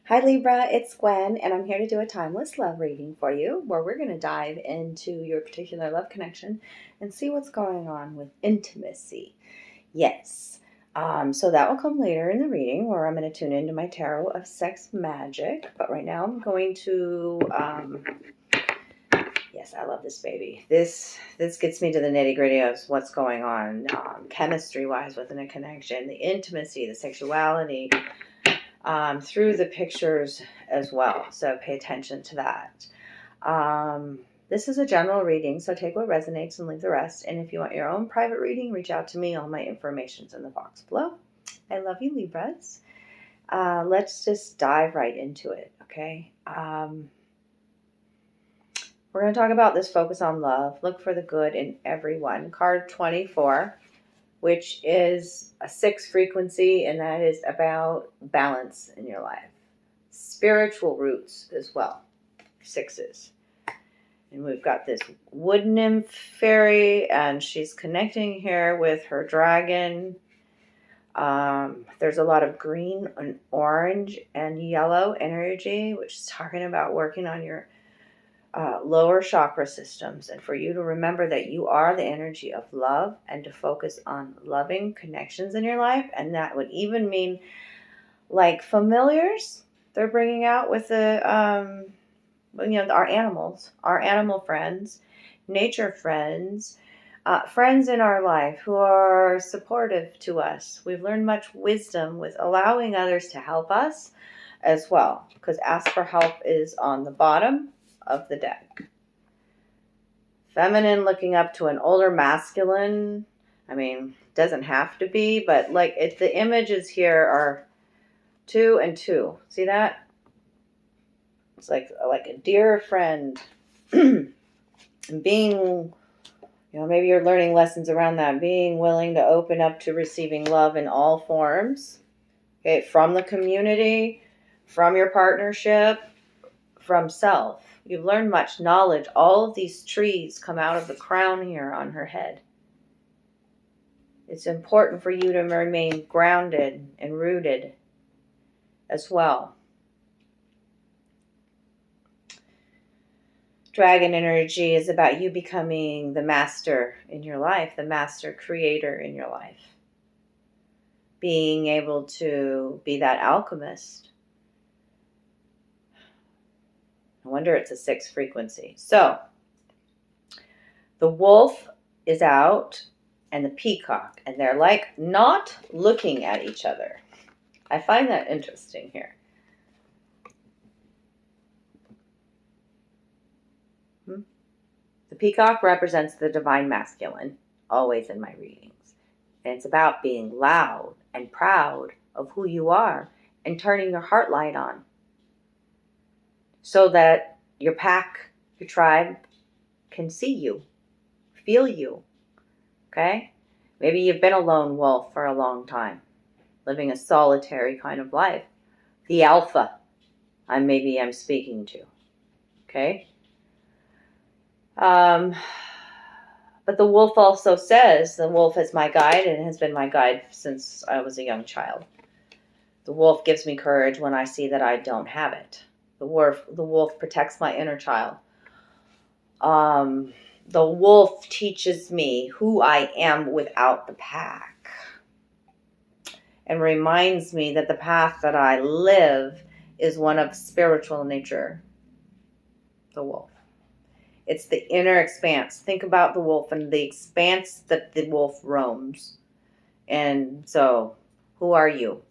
Hi Libra, it's Gwen, and I'm here to do a timeless love reading for you, where we're going to dive into your particular love connection and see what's going on with intimacy. Yes. So that will come later in the reading, where I'm going to tune into my tarot of sex magic. But right now I'm going to, yes, I love this baby. This gets me to the nitty gritty of what's going on chemistry-wise within a connection, the intimacy, the sexuality, through the pictures as well. So pay attention to that. This is a general reading, so take what resonates and leave the rest. And if you want your own private reading, reach out to me. All my information's in the box below. I love you, Libras. Let's just dive right into it, okay? We're going to talk about this focus on love. Look for the good in everyone. Card 24, which is a 6 frequency, and that is about balance in your life. Spiritual roots as well, 6s. And we've got this wood nymph fairy, and she's connecting here with her dragon. There's a lot of green and orange and yellow energy, which is talking about working on your lower chakra systems, and for you to remember that you are the energy of love, and to focus on loving connections in your life. And that would even mean like familiars they're bringing out with the our animals, our animal friends, nature friends, friends in our life who are supportive to us. We've learned much wisdom with allowing others to help us as well, because ask for help is on the bottom of the deck. Feminine looking up to an older masculine. I mean, doesn't have to be, but like the images here are 2 and 2. See that? It's like a dear friend. And being, maybe you're learning lessons around that. Being willing to open up to receiving love in all forms. Okay, from the community, from your partnership, from self. You've learned much knowledge. All of these trees come out of the crown here on her head. It's important for you to remain grounded and rooted as well. Dragon energy is about you becoming the master in your life, the master creator in your life. Being able to be that alchemist. No wonder it's a 6 frequency. So, the wolf is out and the peacock, and they're like not looking at each other. I find that interesting here. The peacock represents the divine masculine, always in my readings. And it's about being loud and proud of who you are and turning your heart light on, so that your pack, your tribe, can see you, feel you. Okay? Maybe you've been a lone wolf for a long time, living a solitary kind of life. The alpha, maybe I'm speaking to. Okay? But the wolf also says, the wolf is my guide and has been my guide since I was a young child. The wolf gives me courage when I see that I don't have it. The wolf protects my inner child. The wolf teaches me who I am without the pack, and reminds me that the path that I live is one of spiritual nature. The wolf. It's the inner expanse. Think about the wolf and the expanse that the wolf roams. And so, who are you?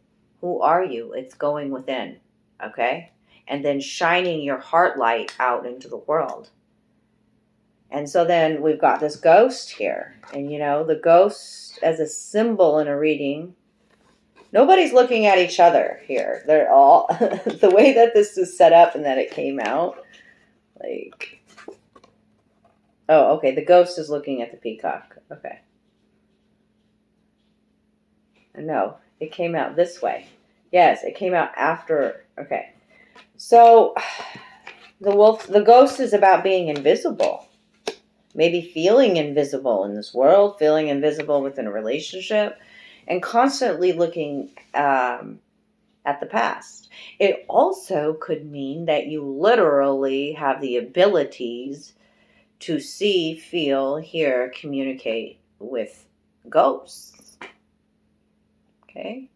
Who are you? It's going within, okay? And then shining your heart light out into the world. And so then we've got this ghost here. And the ghost as a symbol in a reading, nobody's looking at each other here. They're all, the way that this is set up and that it came out, like... Oh, okay. The ghost is looking at the peacock. Okay. No, it came out this way. Yes, it came out after. Okay. So, the ghost is about being invisible. Maybe feeling invisible in this world, feeling invisible within a relationship, and constantly looking at the past. It also could mean that you literally have the abilities to see, feel, hear, communicate with ghosts. Okay?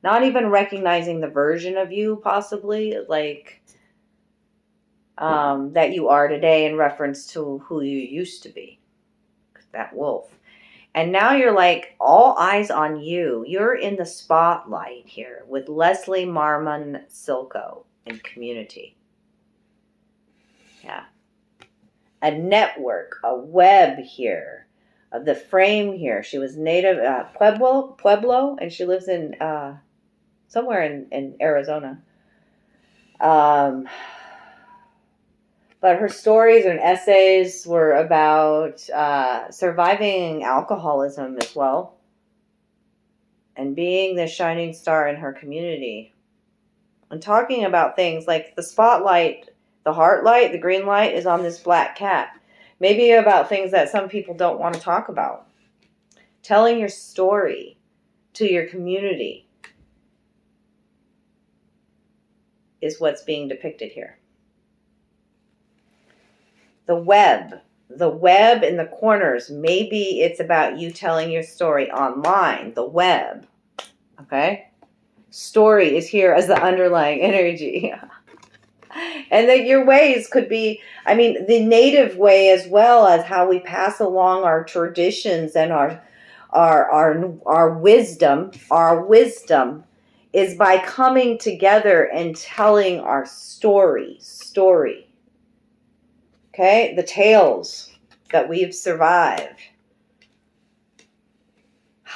Not even recognizing the version of you, possibly, like, that you are today in reference to who you used to be. That wolf. And now you're like, all eyes on you. You're in the spotlight here with Leslie Marmon Silko in Community. Yeah. A network, a web here. The frame here. She was native Pueblo, and she lives in somewhere in Arizona. But her stories and essays were about surviving alcoholism as well, and being the shining star in her community, and talking about things like the spotlight, the heart light, the green light is on this black cat. Maybe about things that some people don't want to talk about. Telling your story to your community is what's being depicted here. The web in the corners. Maybe it's about you telling your story online. The web. Okay? Story is here as the underlying energy. And that your ways could be, the native way as well as how we pass along our traditions and our wisdom. Our wisdom is by coming together and telling our story. Okay? The tales that we've survived.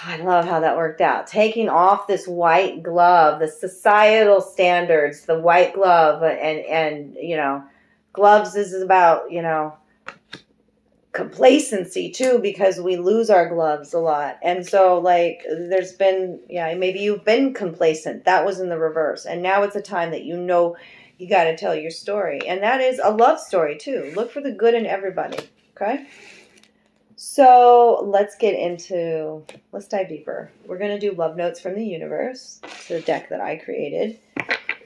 I love how that worked out. Taking off this white glove, the societal standards, the white glove, and gloves is about, complacency too, because we lose our gloves a lot. And so, there's been, maybe you've been complacent. That was in the reverse. And now it's a time that you got to tell your story. And that is a love story too. Look for the good in everybody. Okay? So let's dive deeper. We're going to do love notes from the universe. It's the deck that I created.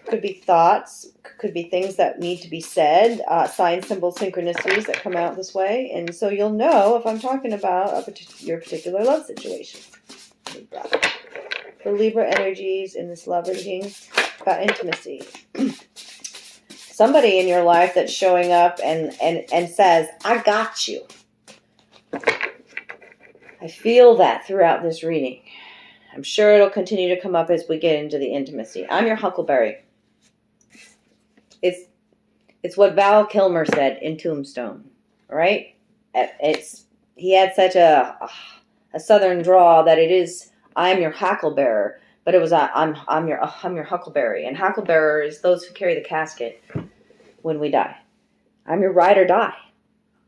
Could be thoughts, could be things that need to be said, sign, symbol, synchronicities that come out this way. And so you'll know if I'm talking about your particular love situation. Libra. The Libra energies in this love reading about intimacy. Somebody in your life that's showing up and says, I got you. I feel that throughout this reading. I'm sure it'll continue to come up as we get into the intimacy. I'm your huckleberry. It's what Val Kilmer said in Tombstone, right? He had such a southern drawl that it is, I'm your hacklebearer, but it was I'm your huckleberry, and hacklebearer is those who carry the casket when we die. I'm your ride or die.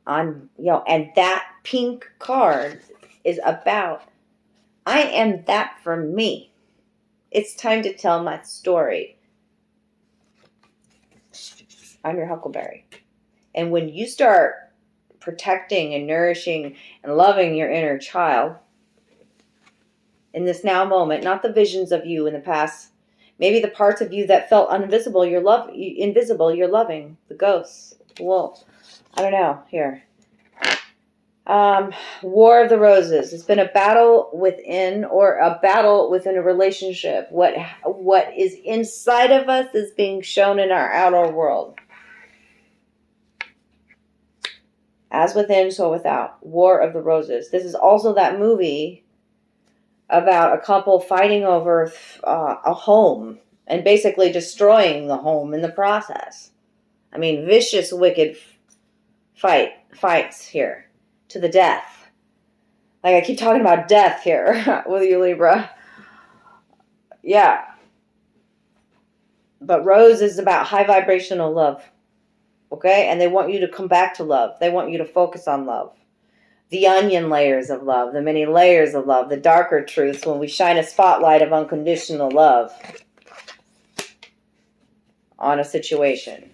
And that pink card is about, I am that for me. It's time to tell my story. I'm your huckleberry. And when you start protecting and nourishing and loving your inner child in this now moment, not the visions of you in the past, maybe the parts of you that felt invisible, you're loving, the ghosts, the wolf. I don't know, here. War of the Roses. It's been a battle within, or a battle within a relationship. What is inside of us is being shown in our outer world. As within, so without. War of the Roses. This is also that movie about a couple fighting over a home and basically destroying the home in the process. Vicious, wicked fights here to the death. I keep talking about death here with you, Libra. Yeah. But Rose is about high vibrational love. Okay? And they want you to come back to love. They want you to focus on love. The onion layers of love, the many layers of love, the darker truths when we shine a spotlight of unconditional love on a situation.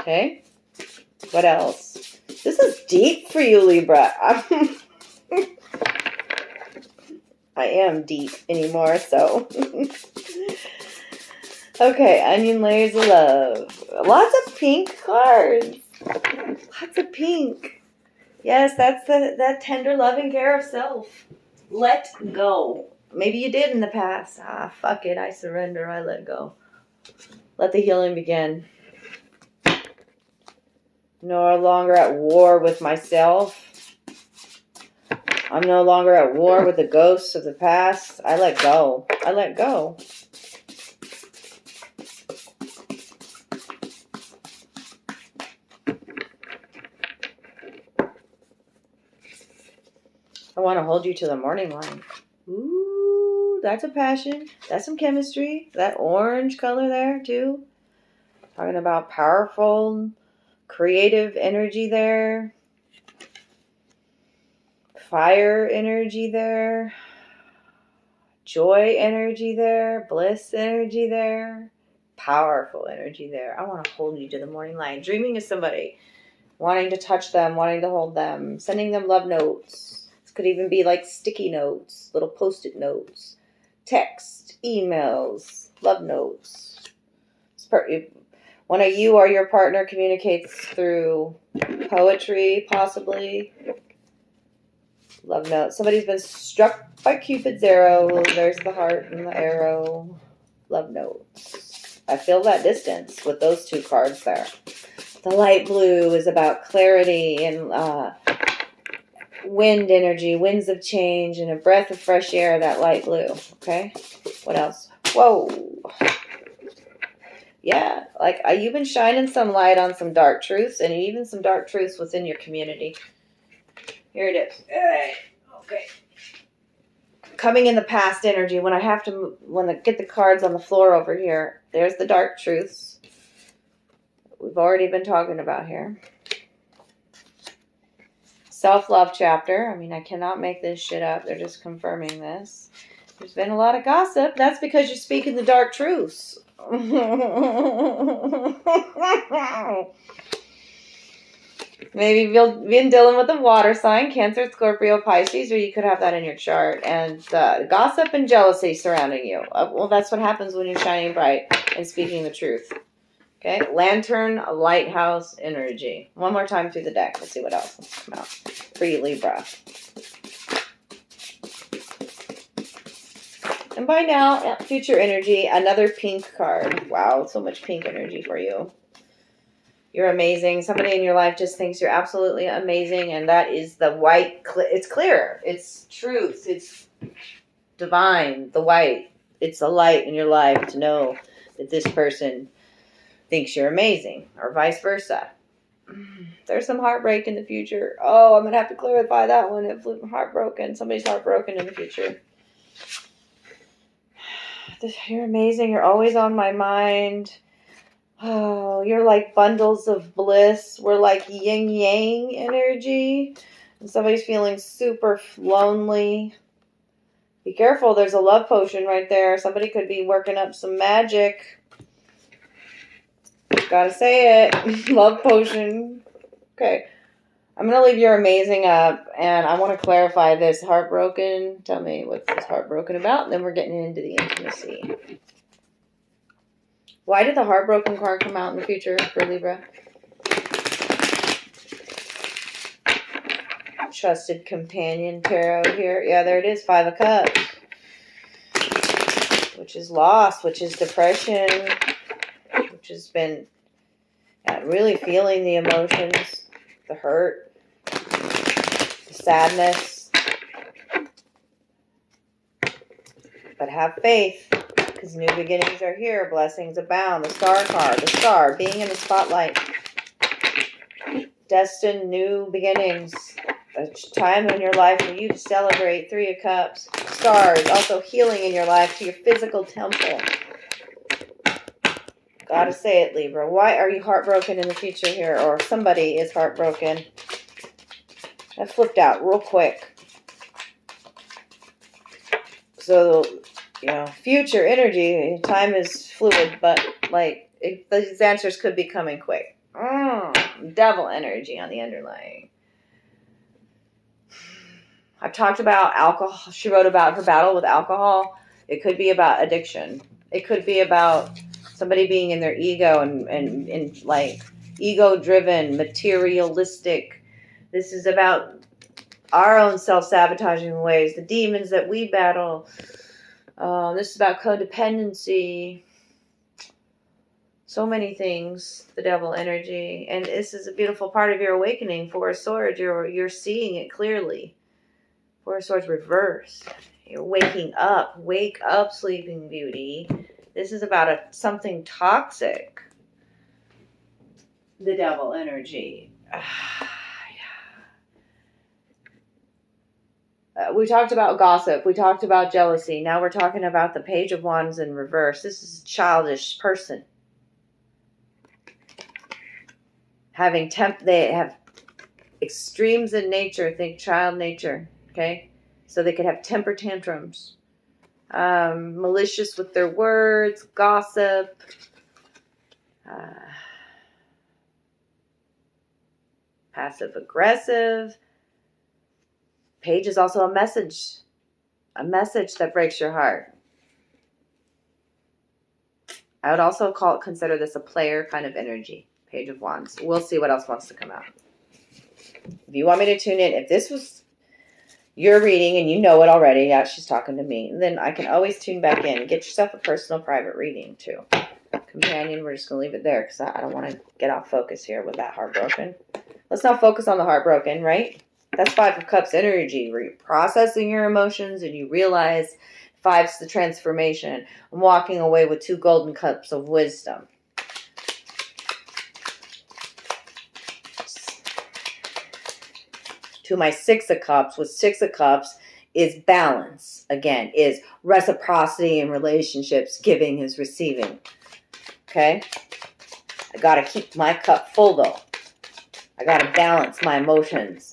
Okay? What else? This is deep for you, Libra. I am deep anymore, so. Okay, onion layers of love. Lots of pink cards. Lots of pink. Yes, that's that tender loving care of self. Let go. Maybe you did in the past. Fuck it. I surrender. I let go. Let the healing begin. No longer at war with myself. I'm no longer at war with the ghosts of the past. I let go. I let go. I want to hold you to the morning light. Ooh, that's a passion. That's some chemistry. That orange color there, too. Talking about powerful, creative energy there. Fire energy there. Joy energy there. Bliss energy there. Powerful energy there. I want to hold you to the morning light. Dreaming of somebody. Wanting to touch them. Wanting to hold them. Sending them love notes. Could even be like sticky notes, little post-it notes, text, emails, love notes. One of you or your partner communicates through poetry, possibly. Love notes. Somebody's been struck by Cupid's arrow. There's the heart and the arrow. Love notes. I feel that distance with those two cards there. The light blue is about clarity and wind energy, winds of change, and a breath of fresh air, that light blue. Okay? What else? Whoa. Yeah, like you've been shining some light on some dark truths, and even some dark truths within your community. Here it is. All right. Okay. Coming in the past energy, when I get the cards on the floor over here, there's the dark truths we've already been talking about here. Self-love chapter. I mean, I cannot make this shit up. They're just confirming this. There's been a lot of gossip. That's because you're speaking the dark truths. Maybe you've been dealing with a water sign, Cancer, Scorpio, Pisces, or you could have that in your chart. And gossip and jealousy surrounding you. Well, that's what happens when you're shining bright and speaking the truth. Okay, lantern, lighthouse, energy. One more time through the deck. Let's see what else will come out for you, Libra. And by now, future energy, another pink card. Wow, so much pink energy for you. You're amazing. Somebody in your life just thinks you're absolutely amazing, and that is the white. It's clear. It's truth. It's divine. The white. It's the light in your life to know that this person thinks you're amazing, or vice versa. There's some heartbreak in the future. Oh, I'm going to have to clarify that one. If heartbroken, somebody's heartbroken in the future. You're amazing. You're always on my mind. Oh, you're like bundles of bliss. We're like yin yang energy. And somebody's feeling super lonely. Be careful. There's a love potion right there. Somebody could be working up some magic. Gotta say it. Love potion. Okay. I'm going to leave your amazing up, and I want to clarify this heartbroken. Tell me what's this heartbroken about, and then we're getting into the intimacy. Why did the heartbroken card come out in the future for Libra? Trusted companion tarot here. Yeah, there it is. 5 of Cups. Which is loss, which is depression, which has been really feeling the emotions, the hurt, the sadness. But have faith, because new beginnings are here. Blessings abound. The star card, the star, being in the spotlight. Destined new beginnings. A time in your life for you to celebrate. 3 of Cups. Stars, also healing in your life to your physical temple. Gotta say it, Libra. Why are you heartbroken in the future here? Or somebody is heartbroken. That flipped out real quick. So, future energy, time is fluid, but these answers could be coming quick. Devil energy on the underlying. I've talked about alcohol. She wrote about her battle with alcohol. It could be about addiction. It could be about somebody being in their ego and like ego-driven, materialistic. This is about our own self-sabotaging ways, the demons that we battle. This is about codependency. So many things, the devil energy. And this is a beautiful part of your awakening. Four of Swords, you're seeing it clearly. Four of Swords reversed. You're waking up. Wake up, Sleeping Beauty. This is about something toxic. The devil energy. We talked about gossip. We talked about jealousy. Now we're talking about the Page of Wands in reverse. This is a childish person. They have extremes in nature. Think child nature. Okay? So they could have temper tantrums. Malicious with their words. Gossip. Passive aggressive. Page is also a message that breaks your heart. I would also consider this a player kind of energy. Page of Wands. We'll see what else wants to come out. If you want me to tune in, if this was your reading and you know it already, yeah, she's talking to me, then I can always tune back in. Get yourself a personal private reading too. Companion, we're just going to leave it there because I don't want to get off focus here with that heartbroken. Let's not focus on the heartbroken, right? That's Five of Cups energy, where you're processing your emotions and you realize Five's the transformation. I'm walking away with 2 golden cups of wisdom. To my Six of Cups, with Six of Cups is balance. Again, is reciprocity in relationships. Giving is receiving. Okay? I got to keep my cup full though. I got to balance my emotions.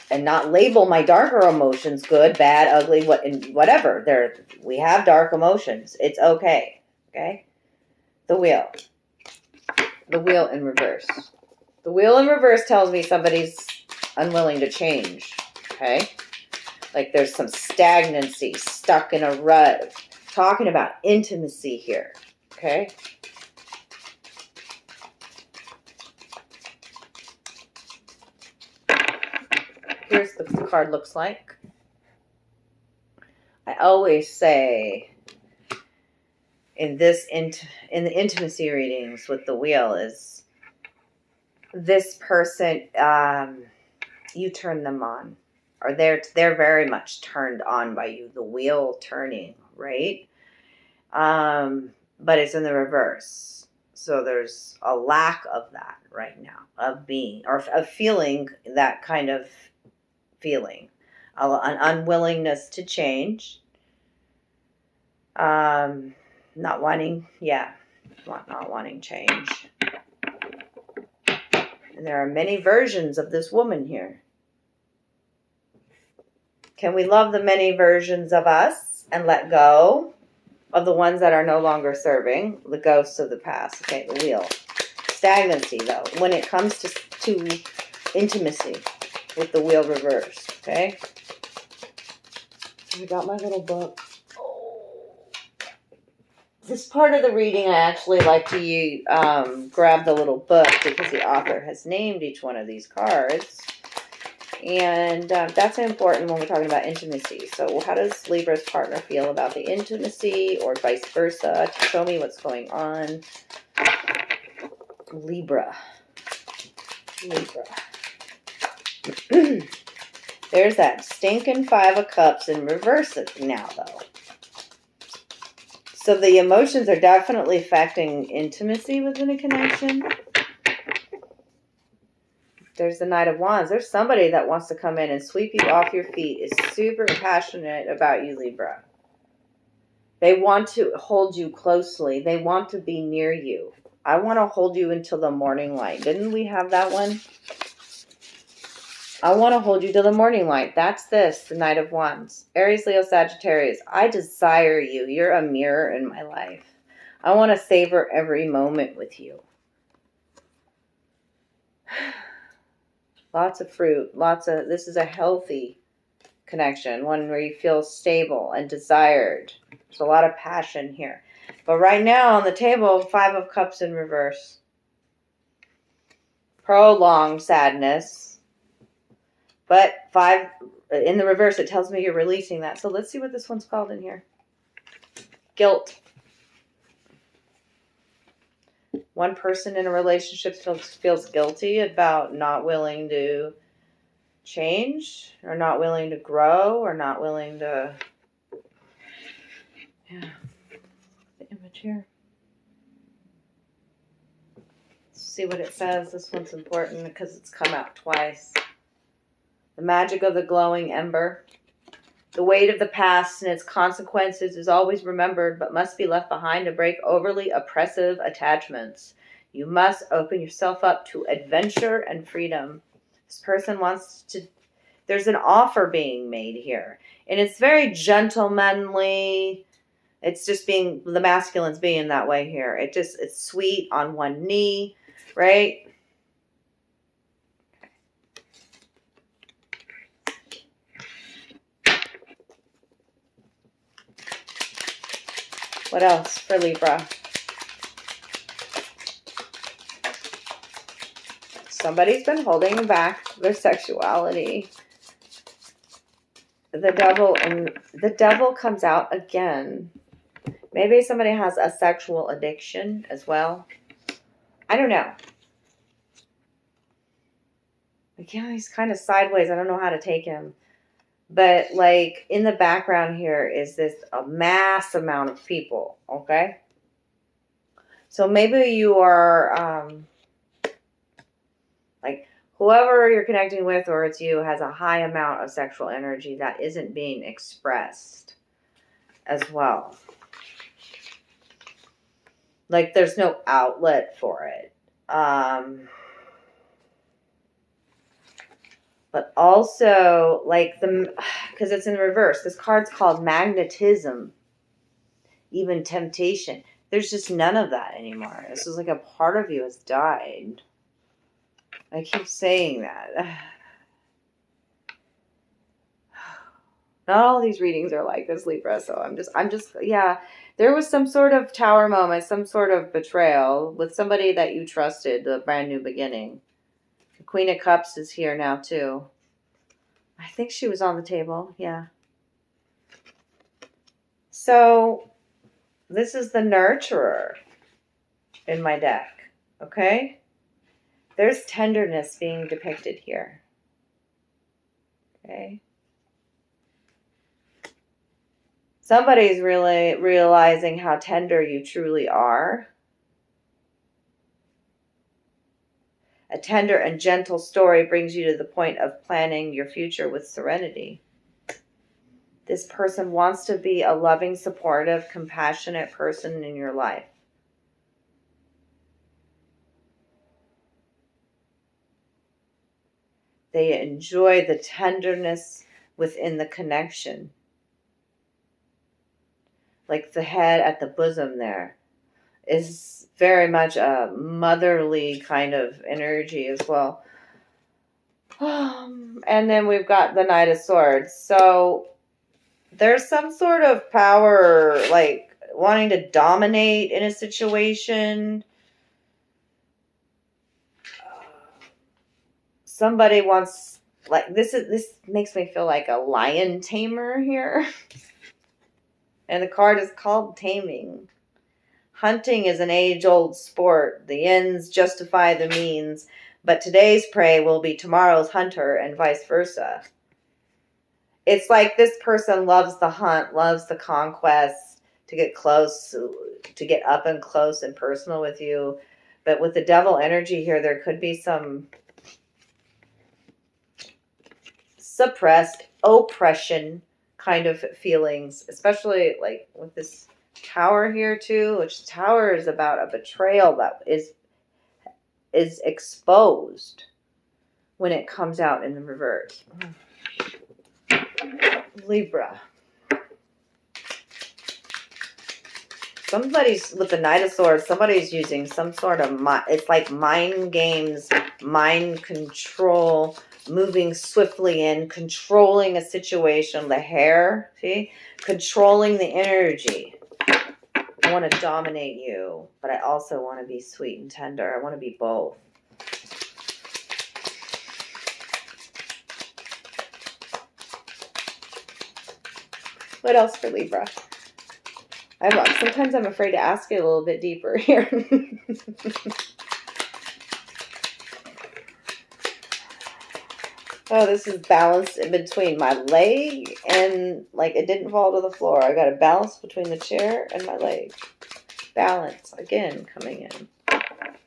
And not label my darker emotions good, bad, ugly, whatever. We have dark emotions. It's okay. Okay? The Wheel. The Wheel in reverse. The Wheel in reverse tells me somebody's unwilling to change. Okay? Like there's some stagnancy, stuck in a rut. Talking about intimacy here. Okay? Here's what the card looks like. I always say in the intimacy readings with the Wheel is this person, you turn them on, or they're very much turned on by you. The wheel turning, right? But it's in the reverse, so there's a lack of that right now, of being or of feeling that kind of feeling, an unwillingness to change. Not wanting change. And there are many versions of this woman here. Can we love the many versions of us and let go of the ones that are no longer serving? The ghosts of the past. Okay, the Wheel. Stagnancy, though, when it comes to intimacy with the Wheel reversed. Okay? I got my little book. This part of the reading, I actually like to grab the little book because the author has named each one of these cards. And that's important when we're talking about intimacy. So how does Libra's partner feel about the intimacy or vice versa? Show me what's going on. Libra. There's that stinking Five of Cups in reverse now, though. So the emotions are definitely affecting intimacy within a connection. There's the Knight of Wands. There's somebody that wants to come in and sweep you off your feet, is super passionate about you, Libra. They want to hold you closely. They want to be near you. I want to hold you until the morning light. Didn't we have that one? I want to hold you till the morning light. That's this, the Knight of Wands. Aries, Leo, Sagittarius. I desire you. You're a mirror in my life. I want to savor every moment with you. Lots of fruit. This is a healthy connection. One where you feel stable and desired. There's a lot of passion here. But right now on the table, 5 of Cups in reverse. Prolonged sadness. But 5 in the reverse, it tells me you're releasing that. So let's see what this one's called in here. Guilt. One person in a relationship feels guilty about not willing to change, or not willing to grow, or not willing to... Yeah. The image here. Let's see what it says. This one's important because it's come out twice. The magic of the glowing ember. The weight of the past and its consequences is always remembered, but must be left behind to break overly oppressive attachments. You must open yourself up to adventure and freedom. This person wants to... There's an offer being made here. And it's very gentlemanly. It's just being... The masculine's being that way here. It's sweet on one knee, right? What else for Libra? Somebody's been holding back their sexuality. The devil comes out again. Maybe somebody has a sexual addiction as well. I don't know. Yeah, he's kind of sideways. I don't know how to take him. But like in the background here is a mass amount of people. Okay. So maybe you are, like whoever you're connecting with, or it's you, has a high amount of sexual energy that isn't being expressed as well. Like there's no outlet for it. But also like because it's in reverse. This card's called magnetism, even temptation. There's just none of that anymore. This is like a part of you has died. I keep saying that. Not all these readings are like this, Libra. So I'm just, yeah. There was some sort of tower moment, some sort of betrayal with somebody that you trusted, the brand new beginning. The Queen of Cups is here now too. I think she was on the table. Yeah. So this is the nurturer in my deck. Okay. There's tenderness being depicted here. Okay. Somebody's really realizing how tender you truly are. A tender and gentle story brings you to the point of planning your future with serenity. This person wants to be a loving, supportive, compassionate person in your life. They enjoy the tenderness within the connection. Like the head at the bosom there is very much a motherly kind of energy as well. And then we've got the Knight of Swords. So there's some sort of power, like wanting to dominate in a situation. Somebody wants, like, this makes me feel like a lion tamer here. And the card is called Taming. Hunting is an age-old sport. The ends justify the means, but today's prey will be tomorrow's hunter and vice versa. It's like this person loves the hunt, loves the conquest, to get close, to get up and close and personal with you. But with the devil energy here, there could be some suppressed oppression kind of feelings, especially like with this Tower here too, which Tower is about a betrayal that is exposed when it comes out in the reverse. Libra. Somebody's, with the Knight of Swords, somebody's using some sort of, it's like mind games, mind control, moving swiftly in, controlling a situation, the hair, see? Controlling the energy. I want to dominate you, but I also want to be sweet and tender. I want to be both. What else for Libra? Sometimes I'm afraid to ask it a little bit deeper here. Oh, this is balance in between my leg and, like, it didn't fall to the floor. I got a balance between the chair and my leg. Balance, again, coming in.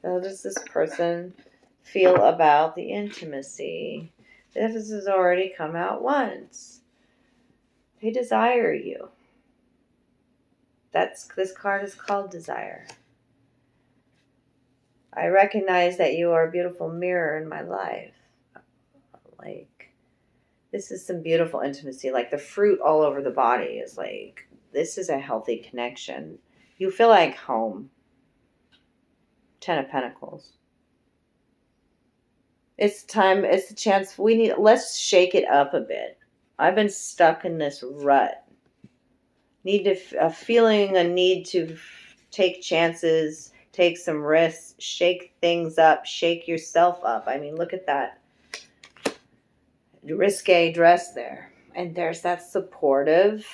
How does this person feel about the intimacy? This has already come out once. They desire you. This card is called Desire. I recognize that you are a beautiful mirror in my life. Like, this is some beautiful intimacy. Like, the fruit all over the body is like, this is a healthy connection. You feel like home. 10 of Pentacles. It's time, it's the chance, let's shake it up a bit. I've been stuck in this rut. Feeling a need to take chances, take some risks, shake things up, shake yourself up. I mean, look at that risque dress there. And there's that supportive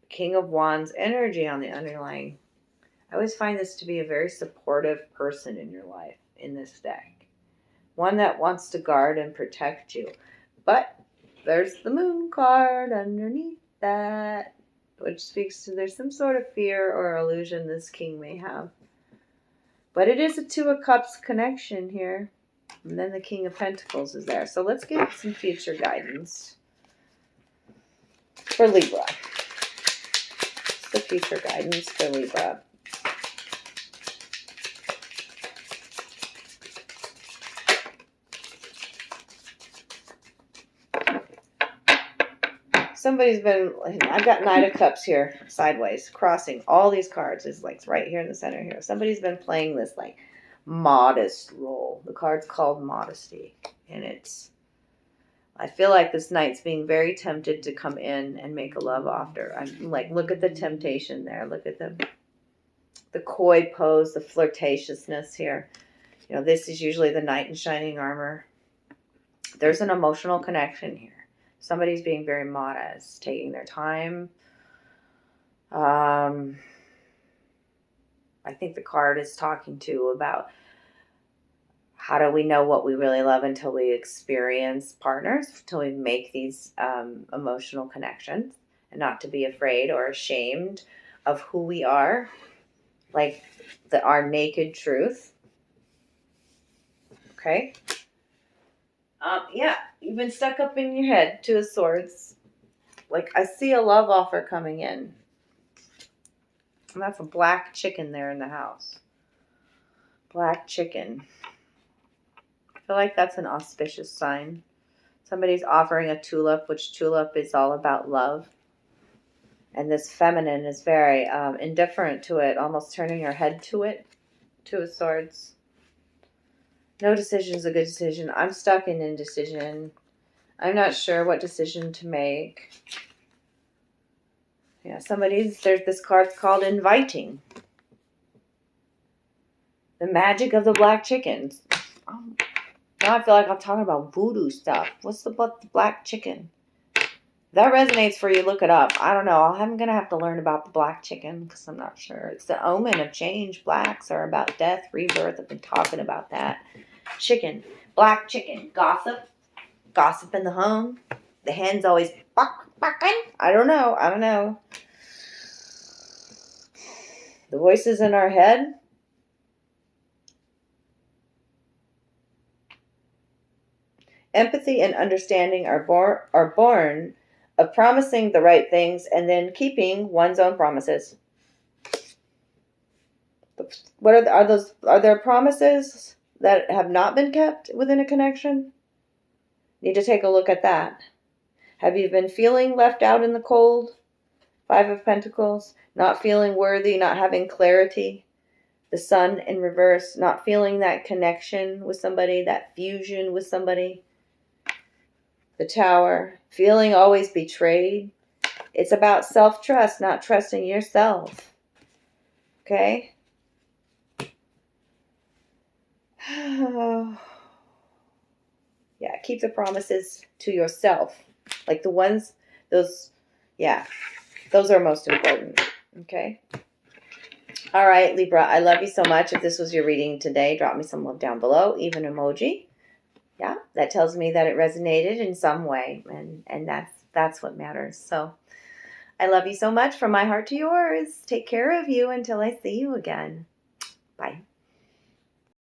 King of Wands energy on the underlying. I always find this to be a very supportive person in your life in this deck. One that wants to guard and protect you. But there's the Moon card underneath that, which speaks to there's some sort of fear or illusion this king may have. But it is a Two of Cups connection here. And then the King of Pentacles is there. So let's get some future guidance for Libra. What's the future guidance for Libra? Somebody's been, I've got Knight of Cups here, sideways, crossing all these cards. Is like right here in the center here. Somebody's been playing this like modest role. The card's called Modesty. And I feel like this knight's being very tempted to come in and make a love offer. I'm like, look at the temptation there. Look at the coy pose, the flirtatiousness here. You know, this is usually the knight in shining armor. There's an emotional connection here. Somebody's being very modest, taking their time. I think the card is talking to about how do we know what we really love until we experience partners, until we make these emotional connections, and not to be afraid or ashamed of who we are, like our naked truth. Okay? Yeah, you've been stuck up in your head, Two of Swords. Like, I see a love offer coming in. And that's a black chicken there in the house. Black chicken. I feel like that's an auspicious sign. Somebody's offering a tulip, which tulip is all about love. And this feminine is very indifferent to it, almost turning her head to it. Two of Swords. No decision is a good decision. I'm stuck in indecision. I'm not sure what decision to make. Yeah, there's this card's called Inviting. The magic of the black chickens. Oh, now I feel like I'm talking about voodoo stuff. What's the black chicken? If that resonates for you, look it up. I don't know. I'm going to have to learn about the black chicken because I'm not sure. It's the omen of change. Blacks are about death, rebirth. I've been talking about that. Chicken. Black chicken. Gossip. Gossip in the home. The hen's always barking. I don't know. The voices in our head. Empathy and understanding are born of promising the right things and then keeping one's own promises. What are there promises that have not been kept within a connection? Need to take a look at that. Have you been feeling left out in the cold? Five of Pentacles, not feeling worthy, not having clarity. The Sun in reverse, not feeling that connection with somebody, that fusion with somebody. The Tower, feeling always betrayed. It's about self-trust, not trusting yourself. Okay? Yeah, keep the promises to yourself. Like the ones, those are most important. Okay? All right, Libra, I love you so much. If this was your reading today, drop me some love down below, even emoji. Yeah, that tells me that it resonated in some way, and that's what matters. So I love you so much from my heart to yours. Take care of you until I see you again. Bye.